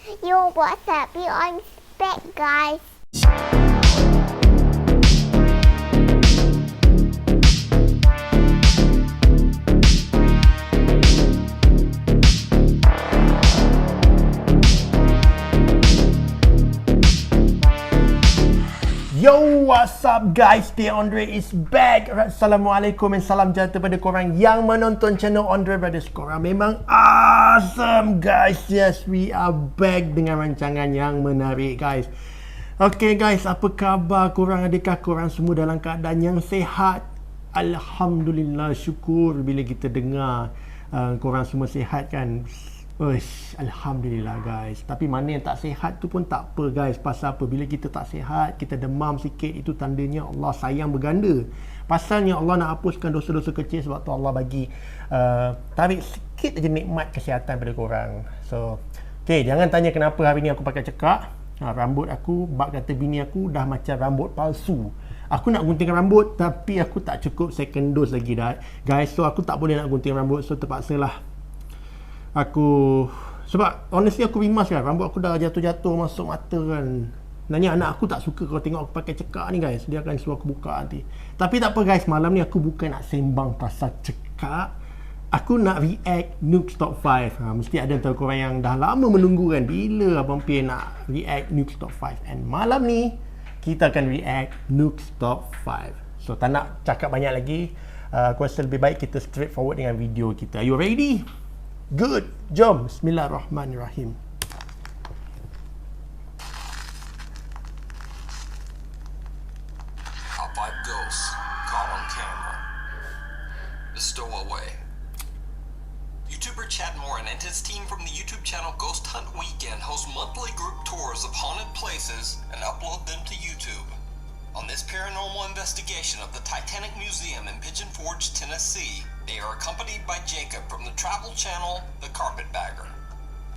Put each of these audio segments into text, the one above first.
Yo, what's up? You on spec, guys. Yo, what's up guys? The Andre is back. Assalamualaikum and salam sejahtera pada korang yang menonton channel Andre Brothers. Korang memang awesome guys. Yes, we are back dengan rancangan yang menarik guys. Okay guys, apa khabar korang? Adakah korang semua dalam keadaan yang sihat? Alhamdulillah, syukur bila kita dengar korang semua sihat kan. Alhamdulillah guys. Tapi mana yang tak sihat tu pun tak apa guys. Pasal apa? Bila kita tak sihat, kita demam sikit, itu tandanya Allah sayang berganda. Pasalnya Allah nak hapuskan dosa-dosa kecil. Sebab tu Allah bagi tarik sikit aja nikmat kesihatan pada korang. So okay, jangan tanya kenapa hari ni aku pakai cekak. Rambut aku, bak kata bini aku, dah macam rambut palsu. Aku nak gunting rambut tapi aku tak cukup second dose lagi dah guys. So aku tak boleh nak gunting rambut. So terpaksalah aku, sebab honestly aku rimas kan, rambut aku dah jatuh-jatuh masuk mata kan. Nanya anak aku tak suka kalau tengok aku pakai cekak ni guys. Dia akan suruh aku buka nanti. Tapi tak apa guys, malam ni aku bukan nak sembang pasal cekak. Aku nak react Nuke's Top 5. Mesti ada antara korang yang dah lama menunggu kan, bila Abang Pia nak react Nuke's Top 5. And malam ni kita akan react Nuke's Top 5. So tak nak cakap banyak lagi. Aku rasa lebih baik kita straight forward dengan video kita. Are you ready? Good. Jom. Bismillahirrahmanirrahim. Top 5 ghosts caught on camera. The Stowaway. YouTuber Chad Morin and his team from the YouTube channel Ghost Hunt Weekend host monthly group tours of haunted places and upload them to YouTube. On this paranormal investigation of the Titanic Museum in Pigeon Forge, Tennessee, they are accompanied by Jacob from the travel channel The Carpetbagger.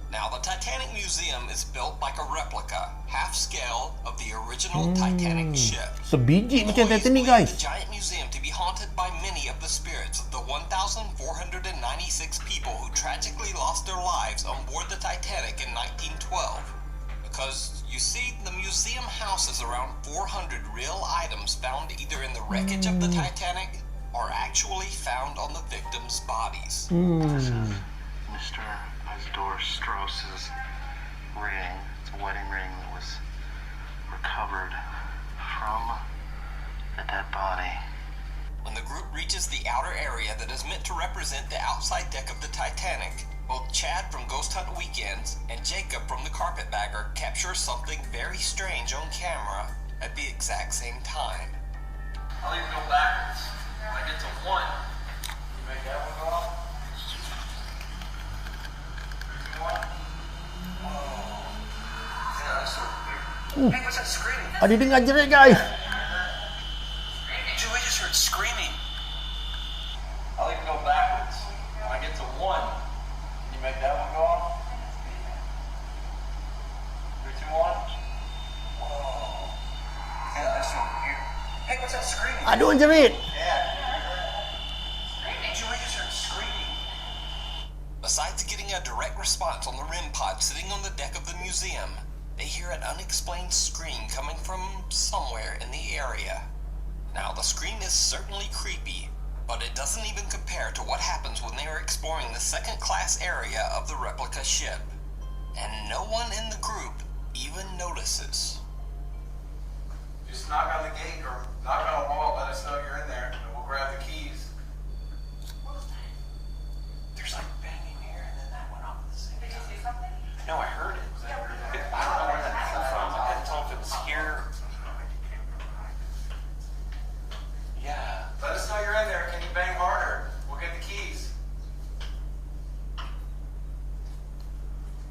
Now, the Titanic Museum is built like a replica, half-scale, of the original Titanic ship. Sebiji macam Employees Titanic believe guys. the giant museum to be haunted by many of the spirits of the 1,496 people who tragically lost their lives on board the Titanic in 1912. Because, you see, the museum houses around 400 real items found either in the wreckage of the Titanic or actually found on the victims' bodies. Mr. Isidore Strauss's ring. It's a wedding ring that was recovered from the dead body. When the group reaches the outer area that is meant to represent the outside deck of the Titanic, both Chad from Ghost Hunt Weekends and Jacob from the Carpetbagger capture something very strange on camera at the exact same time. I'll even go backwards. When I get to 1, you make that one go off. 3, 2, 1. Oh. Yeah, that's so weird. Hey, what's that screaming? Ada dengar jerit guys. Joey just heard screaming. I'll even go backwards. When I get to 1, can you make that one go off? 3, 2, 1. Whoa. Yeah, that's so weird. Hey, what's that screaming? Ada orang jerit. Yeah. Joey just heard screaming. Besides getting a direct response on the REM pod sitting on the deck of the museum, they hear an unexplained scream coming from somewhere in the area. Now, the scream is certainly creepy, but it doesn't even compare to what happens when they are exploring the second-class area of the replica ship. And no one in the group even notices. Just knock on the gate or knock on a wall, let us know you're in there, and we'll grab the keys. There's like banging here, and then that went off at the same time. Did you see something? No, I heard it. I don't know where that came from. I couldn't tell if it was here. Yeah. Let us know you're in there. Can you bang harder? We'll get the keys.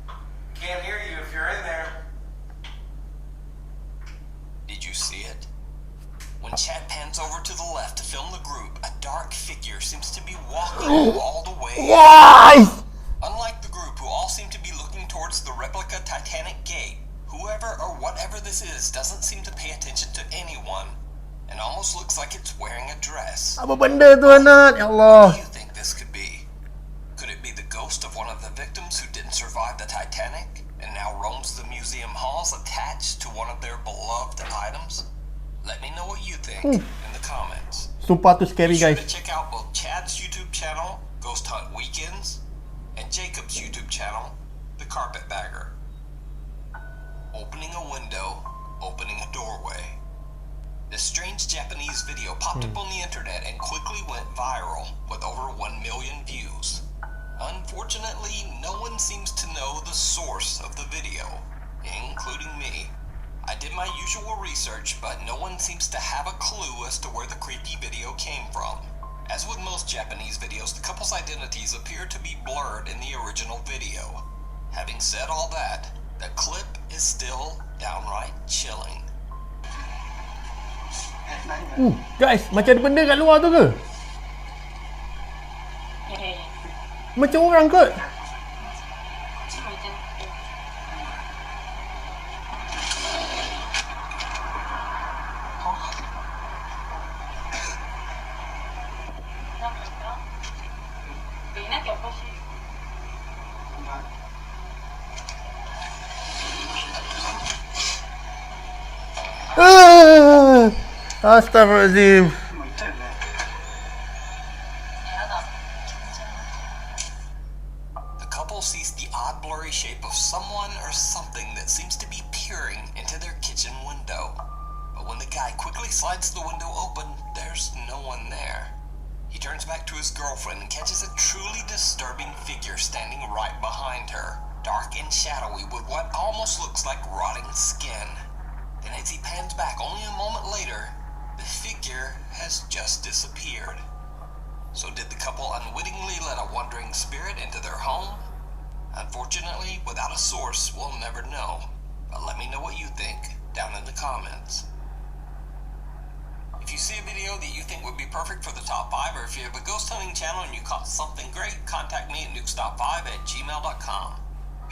We can't hear you if you're in there. Did you see it? When Chad pans over to the left to film the group, a dark figure seems to be walking all the way. Why? Unlike the group, who all seem to be looking towards the replica Titanic gate, whoever or whatever this is doesn't seem to pay attention to anyone, and almost looks like it's wearing a dress. Apa benda tu anak? Ya Allah. What do you think this could be? Could it be the ghost of one of the victims who didn't survive the Titanic and now roams the museum halls attached to one of their beloved items? Let me know what you think in the comments. Sumpah tu scary Be sure guys. to check out both Chad's YouTube channel, Ghost Hunt Weekends, and Jacob's YouTube channel, The Carpetbagger. Opening a window, opening a doorway. This strange Japanese video popped up on the internet and quickly went viral with over 1 million views. Unfortunately, no one seems to know the source of the video, including me. I did my usual research, but no one seems to have a clue as to where the creepy video came from. As with most Japanese videos, the couple's identities appear to be blurred in the original video. Having said all that, the clip is still downright chilling. Guys, macam ada benda kat luar tu ke? Macam orang kot. Astaghfirullahaladzim. The couple sees the odd blurry shape of someone or something that seems to be peering into their kitchen window. But when the guy quickly slides the window open, there's no one there. He turns back to his girlfriend and catches a truly disturbing figure standing right behind her, dark and shadowy with what almost looks like rotting skin. Then as he pans back only a moment later, the figure has just disappeared. So did the couple unwittingly let a wandering spirit into their home? Unfortunately, without a source, we'll never know. But let me know what you think down in the comments. If you see a video that you think would be perfect for the top 5, or if you have a ghost hunting channel and you caught something great, contact me at nukestop5@gmail.com.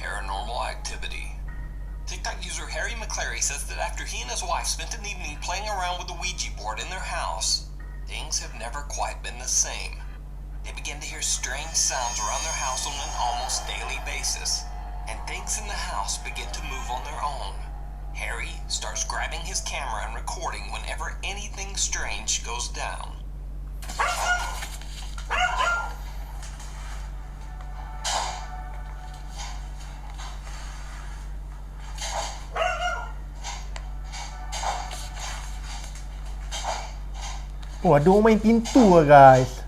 Paranormal activity. TikTok user Harry McClary says that after he and his wife spent an evening playing around with the Ouija board in their house, things have never quite been the same. They began to hear strange sounds around their house on an almost daily basis, and things in the house begin to move on their own. Harry starts grabbing his camera and recording whenever anything strange goes down. Oh, ada orang main pintu lah guys.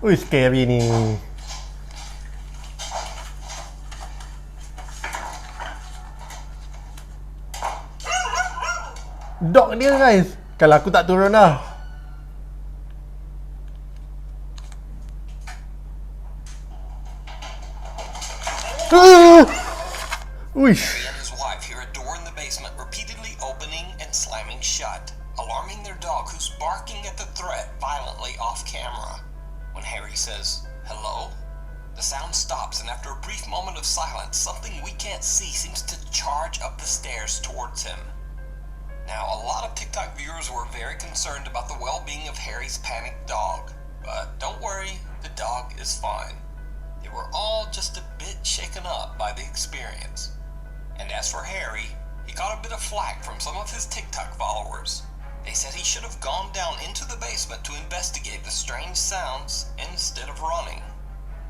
Ui, scary ni. Dog dia guys. Kalau aku tak turun lah. Uish. He and his wife hear a door in the basement repeatedly opening and slamming shut, alarming their dog, who's barking at the threat violently off camera. When Harry says, "Hello?" the sound stops, and after a brief moment of silence, something we can't see seems to charge up the stairs towards him. Now, a lot of TikTok viewers were very concerned about the well-being of Harry's panicked dog, but don't worry, the dog is fine. They were all just a bit shaken up by the experience. And as for Harry, he got a bit of flack from some of his TikTok followers. They said he should have gone down into the basement to investigate the strange sounds instead of running.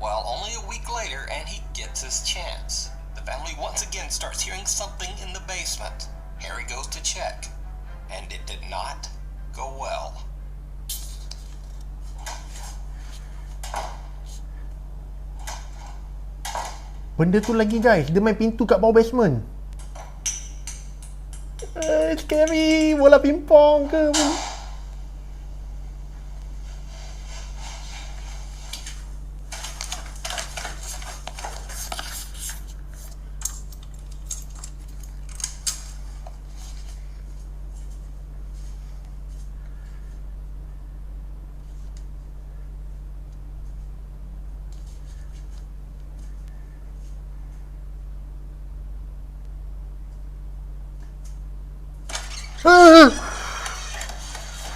Well, only a week later, and he gets his chance. The family once again starts hearing something in the basement. Harry goes to check, and it did not go well. Benda tu lagi guys, dia main pintu kat bawah basement. Scary, bola pingpong ke?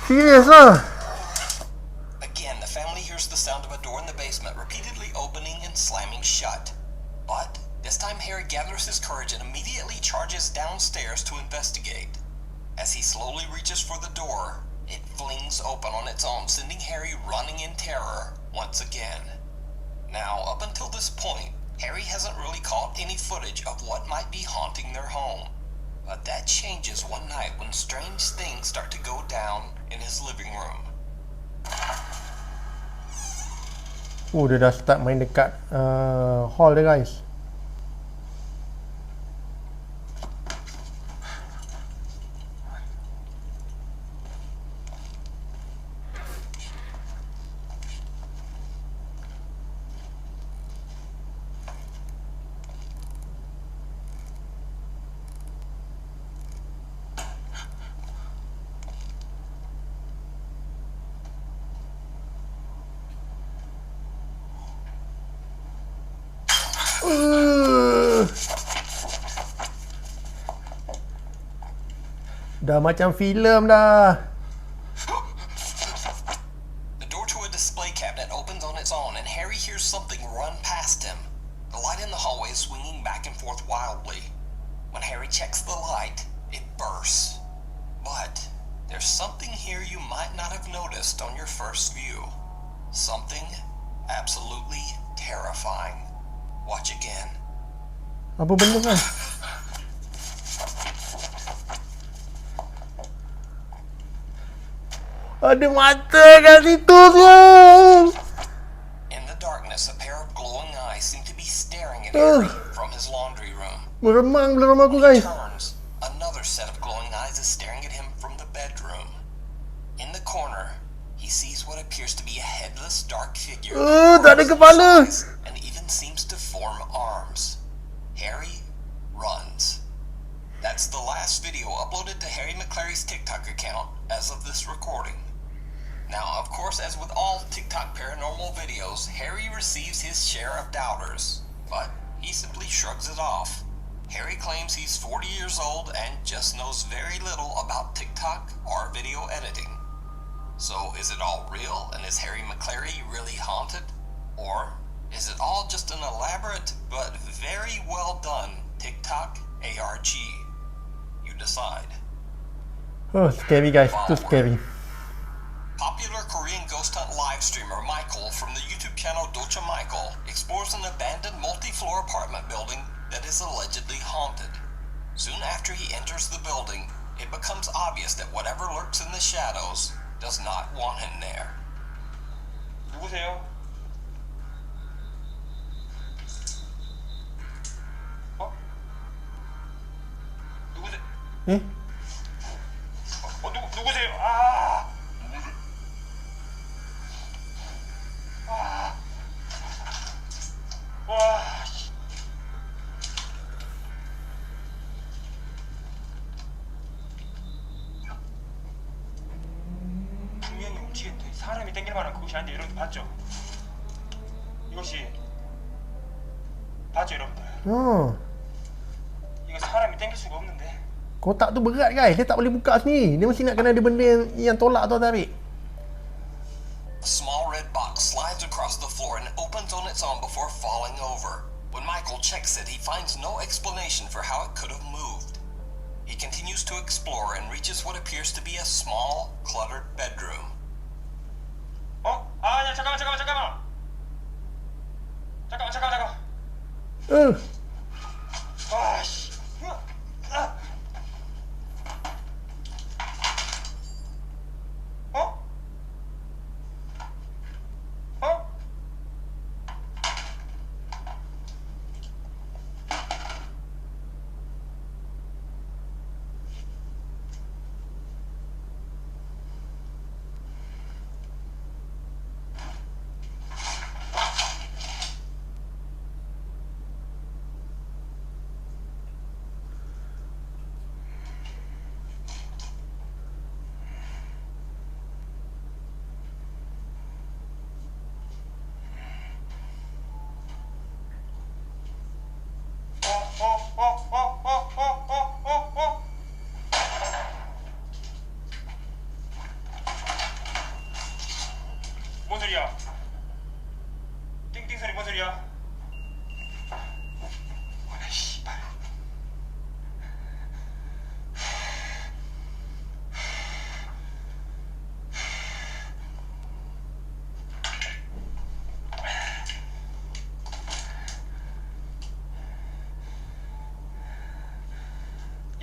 Serious lah. Again, the family hears the sound of a door in the basement repeatedly opening and slamming shut. But this This time, Harry gathers his courage and immediately charges downstairs to investigate. As he slowly reaches for the door, it flings open on its own, sending Harry running in terror once again. Now, up until this point, Harry hasn't really caught any footage of what might be haunting their home. But that changes one night when strange things start to go down in his living room. Dia dah start main dekat hall dia guys. Dah macam filem dah. The door to a display cabinet opens on its own and Harry hears something run past him. The light in the hallway is swinging back and forth wildly. When Harry checks the light, it bursts. But there's something here you might not have noticed on your first view. Something absolutely terrifying. Watch again. Apa benda kan? Ada mata kat situ tu. In the darkness, a pair of glowing eyes seem to be staring at Harry from his laundry room. Meremang dalam aku When he guys. turns, another set of glowing eyes is staring at him from the bedroom. In the corner, he sees what appears to be a headless, dark figure. Tak ada kepala. And even seems to form arms. Harry runs. That's the last video uploaded to Harry McClary's TikTok account as of this recording. Now, of course, as with all TikTok paranormal videos, Harry receives his share of doubters, but he simply shrugs it off. Harry claims he's 40 years old and just knows very little about TikTok or video editing. So, is it all real, and is Harry McClary really haunted? Or is it all just an elaborate but very well done TikTok ARG? You decide. Oh, scary guys, too scary. Popular Korean ghost hunt live streamer Michael from the YouTube channel Docha Michael explores an abandoned multi-floor apartment building that is allegedly haunted. Soon after he enters the building, it becomes obvious that whatever lurks in the shadows does not want him there. 누구세요? 어? 누구세요? Eh? 누구세요? 아! 와! 씨. 분명히 움직였대. 사람이 땡길 만한 그곳이 아닌데 여러분들 봤죠? 이것이 봤죠 여러분들? 이거 사람이 땡길 수가 없는데. Kotak tu berat guys, dia tak boleh buka sendiri. Dia mesti nak kena ada benda yang tolak atau tarik. A small red box slides across the floor and opens on its own before falling over. When Michael checks it, he finds no explanation for how it could have moved. He continues to explore and reaches what appears to be a small, cluttered bedroom. 어? 아니야 잠깐만. 잠깐만. 아 씨. 어? 어?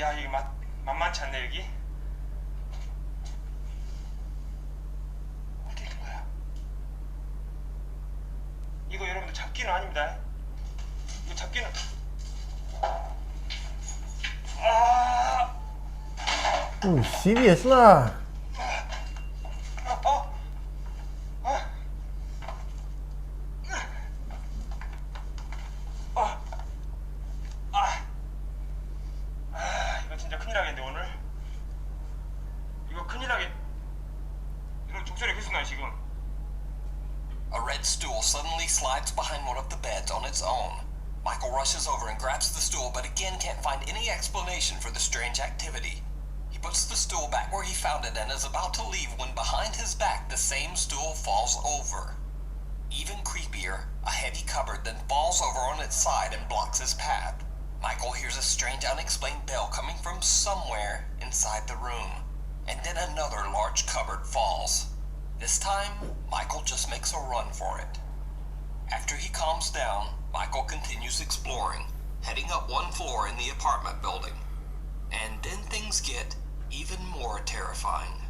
야, 이게 만만치 않네 여기. 어디 있는 거야? 이거 여러분들 잡기는 아닙니다. 이거 잡기는. 아, Oh, serious lah. 이거 진짜 큰일 나겠는데 오늘. 이거 큰일 나겠. 이거 족소리 계속 나 지금. A red stool suddenly slides behind one of the beds on its own. Michael rushes over and grabs the stool, but again can't find any explanation for the strange activity. He puts the stool back where he found it and is about to leave when behind his back the same stool falls over. Even creepier, a heavy cupboard then falls over on its side and blocks his path. Michael hears a strange unexplained bell coming from somewhere inside the room, and then another large cupboard falls. This time, Michael just makes a run for it. After he calms down, Michael continues exploring, heading up one floor in the apartment building. And then things get even more terrifying.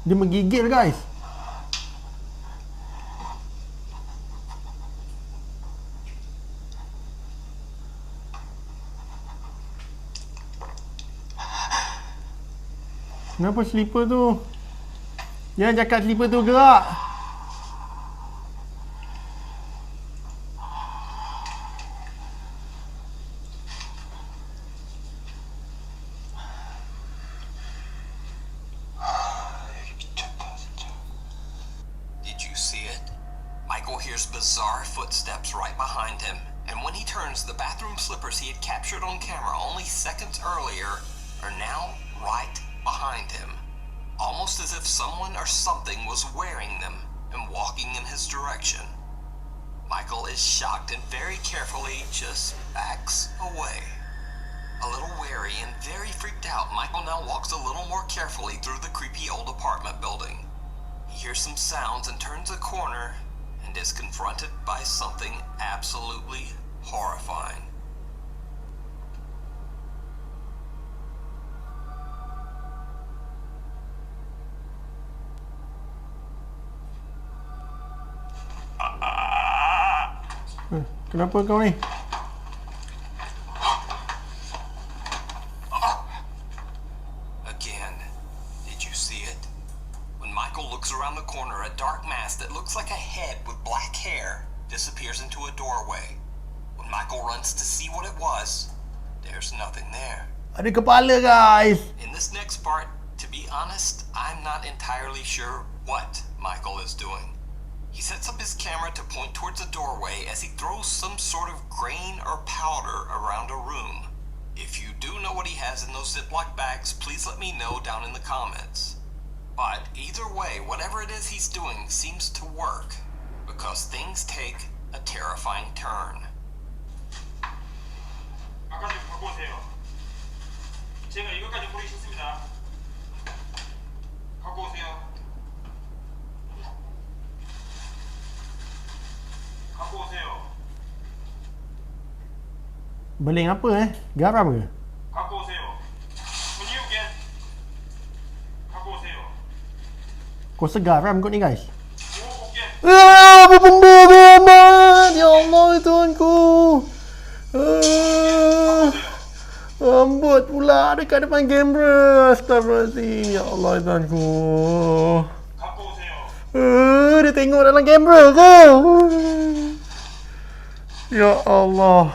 Dia menggigil guys. Kenapa slipper tu? Jangan cakap slipper tu gerak. Did you see it? Michael hears bizarre footsteps right behind him, and when he turns, the bathroom slippers he had captured on camera only seconds earlier are now right behind him, almost as if someone or something was wearing them and walking in his direction. Michael is shocked and very carefully just backs away. A little wary and very freaked out, Michael now walks a little more carefully through the creepy old apartment building. He hears some sounds and turns a corner and is confronted by something absolutely horrifying. Kenapa kau ni? Again, did you see it? When Michael looks around the corner, a dark mass that looks like a head with black hair disappears into a doorway. When Michael runs to see what it was, there's nothing there. Ada kepala guys. In this next part, to be honest, I'm not entirely sure what Michael is doing. He sets up his camera to point towards a doorway as he throws some sort of grain or powder around a room. If you do know what he has in those Ziploc bags, please let me know down in the comments. But either way, whatever it is he's doing seems to work, because things take a terrifying turn. 아까 좀 갖고 오세요. 제가 이것까지 뿌리 셨습니다. 갖고 오세요. 갖고 오세요. Beling apa Garam ke? 갖고 오세요. When you get, 갖고 오세요. Kau segaram kot ni guys. 오, get. Apa benda tu amat? Ya Allah Tuhanku. Rambut pula dekat depan kamera. Astagfirullahaladzim. Ya Allah Tuhanku. 갖고 오세요. Dia tengok dalam kamera ke? Ya Allah.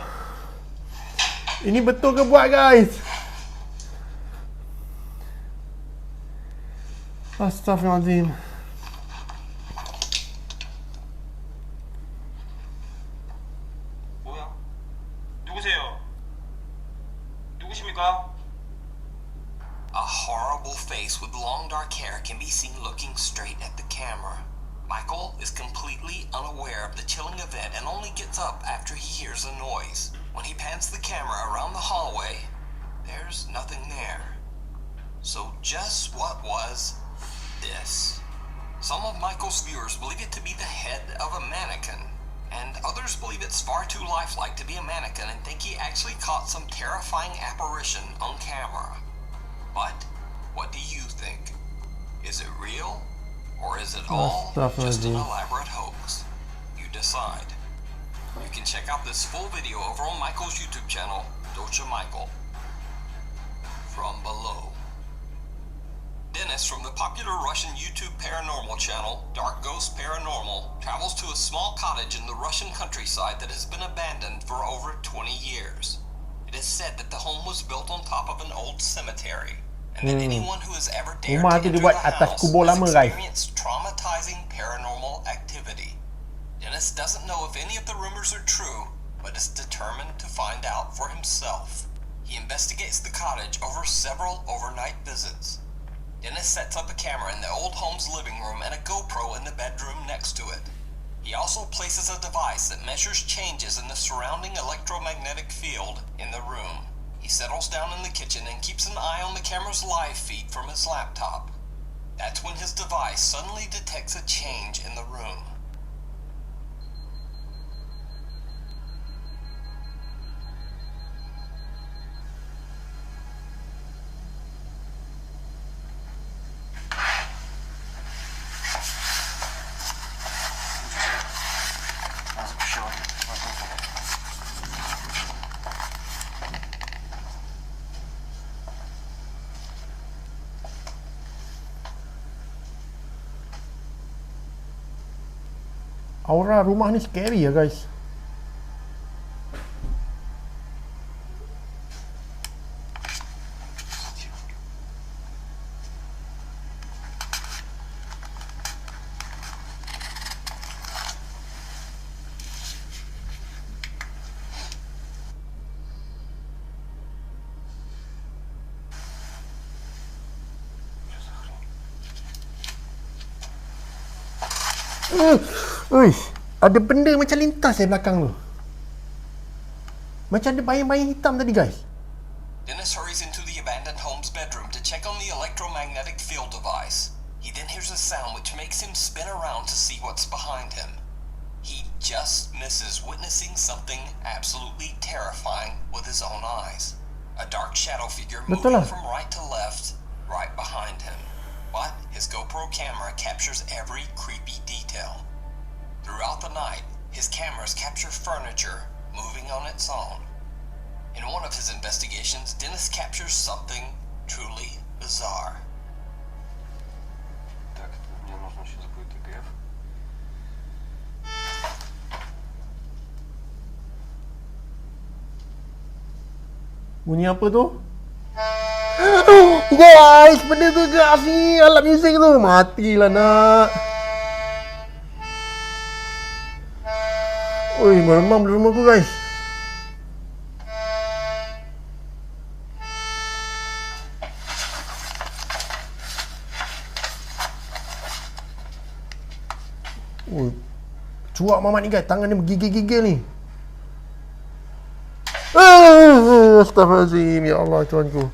Ini betul ke buat guys? Astagfirullahaladzim. 뭐야? 누구세요? 누구십니까? A horrible face with long dark hair can be seen looking straight at the camera. Michael is completely unaware of the chilling event and only gets up after he hears a noise. When he pans the camera around the hallway, there's nothing there. So just what was this? Some of Michael's viewers believe it to be the head of a mannequin, and others believe it's far too lifelike to be a mannequin and think he actually caught some terrifying apparition on camera. But what do you think? Is it real? Or is it all just an elaborate hoax? You decide. You can check out this full video over on Michael's YouTube channel, Docha Michael. From below. Dennis from the popular Russian YouTube paranormal channel, Dark Ghost Paranormal, travels to a small cottage in the Russian countryside that has been abandoned for over 20 years. It is said that the home was built on top of an old cemetery, and that anyone who has ever dared to enter the house has experienced traumatizing paranormal activity. Dennis doesn't know if any of the rumors are true, but is determined to find out for himself. He investigates the cottage over several overnight visits. Dennis sets up a camera in the old home's living room and a GoPro in the bedroom next to it. He also places a device that measures changes in the surrounding electromagnetic field in the room. He settles down in the kitchen and keeps an eye on the camera's live feed from his laptop. That's when his device suddenly detects a change in the room. Aura rumah ni scary ya guys. Ada benda macam lintas belakang tu. Macam ada bayang-bayang hitam tadi guys. Dennis hurries into the abandoned home's bedroom to check on the electromagnetic field device. He then hears a sound which makes him spin around to see what's behind him. He just misses witnessing something absolutely terrifying with his own eyes. A dark shadow figure moving from right to left, right behind him. But his GoPro camera captures every creepy detail. Throughout the night, his cameras capture furniture moving on its own. In one of his investigations, Dennis captures something truly bizarre. Так, мне нужно сейчас будет ИГФ. Bunyi apa tu? Guys, benda tu gas ni, alat muzik tu. Matilah nak. Oi, meremam di rumah aku guys. Oi, cuak mamat ni guys, tangan dia menggigil-gigil ni. Astaghfirullahaladzim, ya Allah Tuhanku.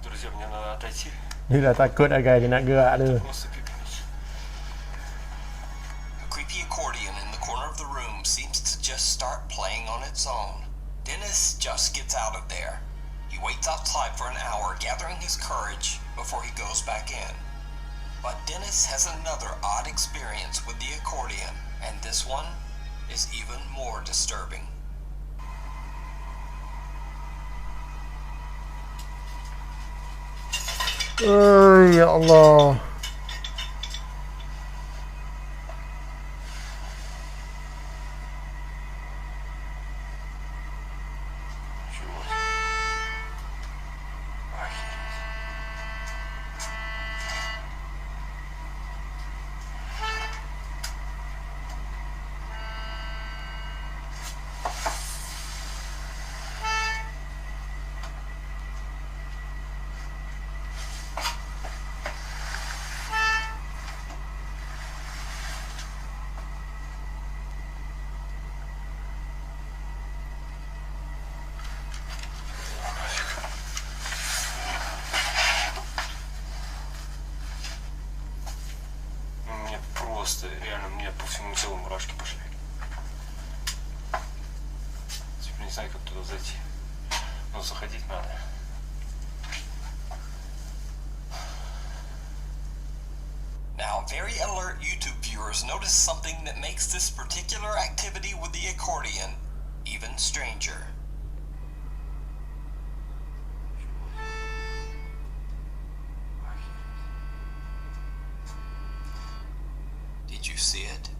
Друзья, мне надо отойти. Dia dah takut dah guys, dia nak gerak tu. Просто пипец. A creepy accordion in the corner of the room seems to just start playing on its own. Dennis just gets out of there. He waits outside for an hour, gathering his courage before he goes back in. But Dennis has another odd experience with the accordion, and this one is even more disturbing. Ya Allah. Мне просто, реально, мне по всему телу мурашки пошли. Теперь не знаю, как туда зайти. Но заходить надо. Now, very alert YouTube viewers notice something that makes this particular activity with the accordion even stranger. Did you see it?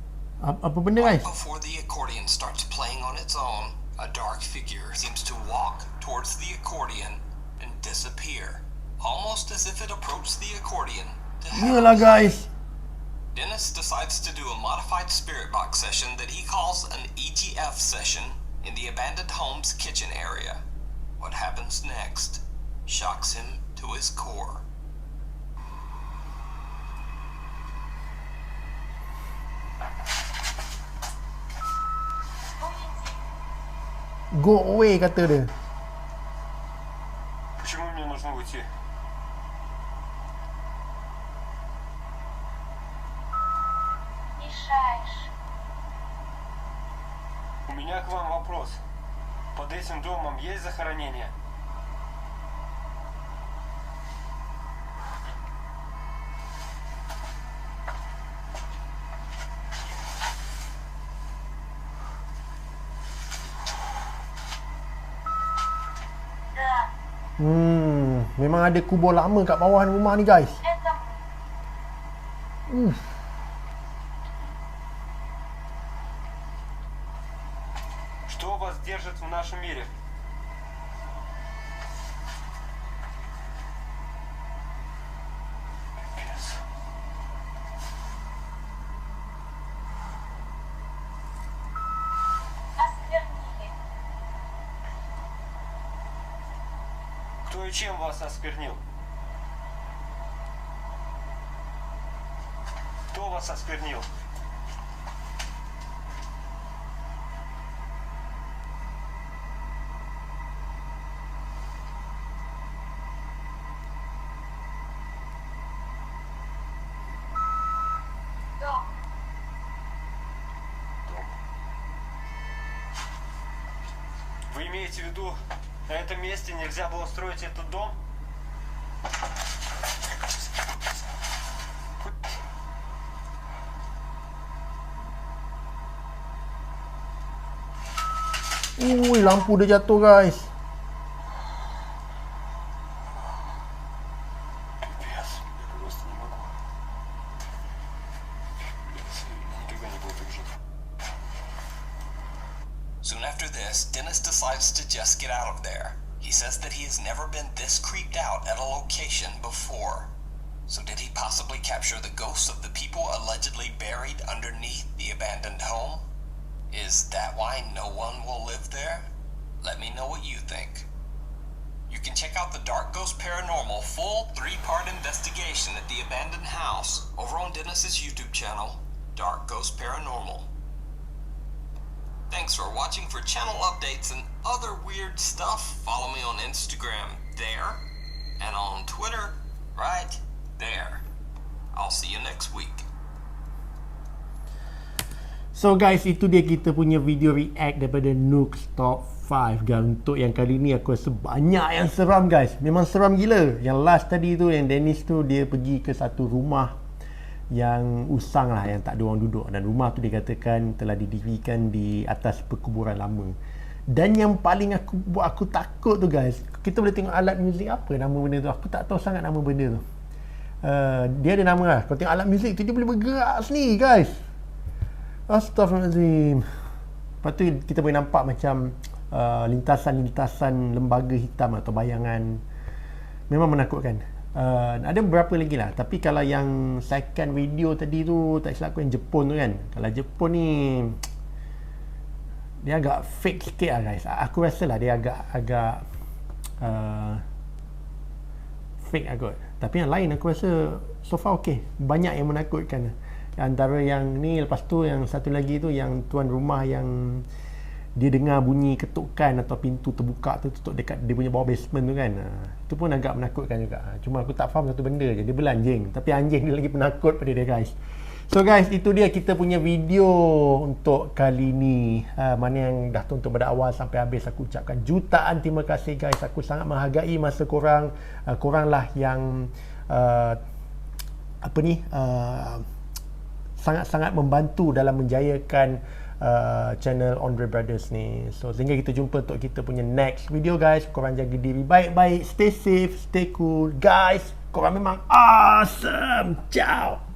Apa benda Right guys? before the accordion starts playing on its own, a dark figure seems to walk towards the accordion and disappear, almost as if it approached the accordion to have Yalah a guys. Dennis decides to do a modified spirit box session that he calls an ETF session in the abandoned home's kitchen area. What happens next shocks him to his core. Go away kata dia. Почему мне нужно уйти? Мешаешь. У меня к вам вопрос. Под этим домом есть захоронение? Да, Memang ada kubur lama kat bawah rumah ni guys. это Что вас держит в нашем мире? Пипец. осквернили. Кто и чем вас осквернил? Кто вас осквернил? Дом. Вы имеете в виду, на этом месте нельзя было строить этот дом? Ui, lampu dia jatuh guys. Пипец, я просто не могу. Пипец, я никогда не был так жив. Soon after this, Dennis decides to just get out of there. He says that he has never been this creeped out at a location before. So did he possibly capture the ghosts of the people allegedly buried underneath the abandoned home? Is that why no one will live there? Let me know what you think. You can check out the Dark Ghost Paranormal full 3-part investigation at the abandoned house over on Dennis's YouTube channel, Dark Ghost Paranormal. Thanks for watching. For channel updates and other weird stuff, follow me on Instagram there, and on Twitter right there. I'll see you next week. So guys, itu dia kita punya video react daripada Nook's Top 5 guys. Untuk yang kali ni aku rasa banyak yang seram guys. Memang seram gila. Yang last tadi tu, yang Dennis tu, dia pergi ke satu rumah yang usang lah, yang tak ada orang duduk. Dan rumah tu dikatakan telah didirikan di atas perkuburan lama. Dan yang paling buat aku takut tu guys, kita boleh tengok alat muzik apa nama benda tu. Aku tak tahu sangat nama benda tu. Dia ada nama lah. Kalau tengok alat muzik tu, dia boleh bergerak sendiri guys. Astaghfirullahaladzim. Lepas tu kita boleh nampak macam lintasan-lintasan lembaga hitam atau bayangan. Memang menakutkan. Ada beberapa lagi lah. Tapi kalau yang second video tadi tu, tak silap aku yang Jepun tu kan. Kalau Jepun ni, dia agak fake sikit lah guys. Aku rasa lah dia agak fake lah kot. Tapi yang lain aku rasa so far okay. Banyak yang menakutkan. Antara yang ni, lepas tu yang satu lagi tu, yang tuan rumah yang dia dengar bunyi ketukan atau pintu terbuka tu tutup dekat dia punya bawah basement tu kan. Itu pun agak menakutkan juga. Cuma aku tak faham satu benda je. Dia belanjing. Tapi anjing dia lagi penakut pada dia guys. So guys, itu dia kita punya video untuk kali ni. Mana yang dah tonton pada awal sampai habis, aku ucapkan jutaan terima kasih guys. Aku sangat menghargai masa korang. Korang lah yang sangat-sangat membantu dalam menjayakan channel Andre Brothers ni. So sehingga kita jumpa untuk kita punya next video guys. Korang jaga diri baik-baik, stay safe, stay cool guys. Korang memang awesome. Ciao.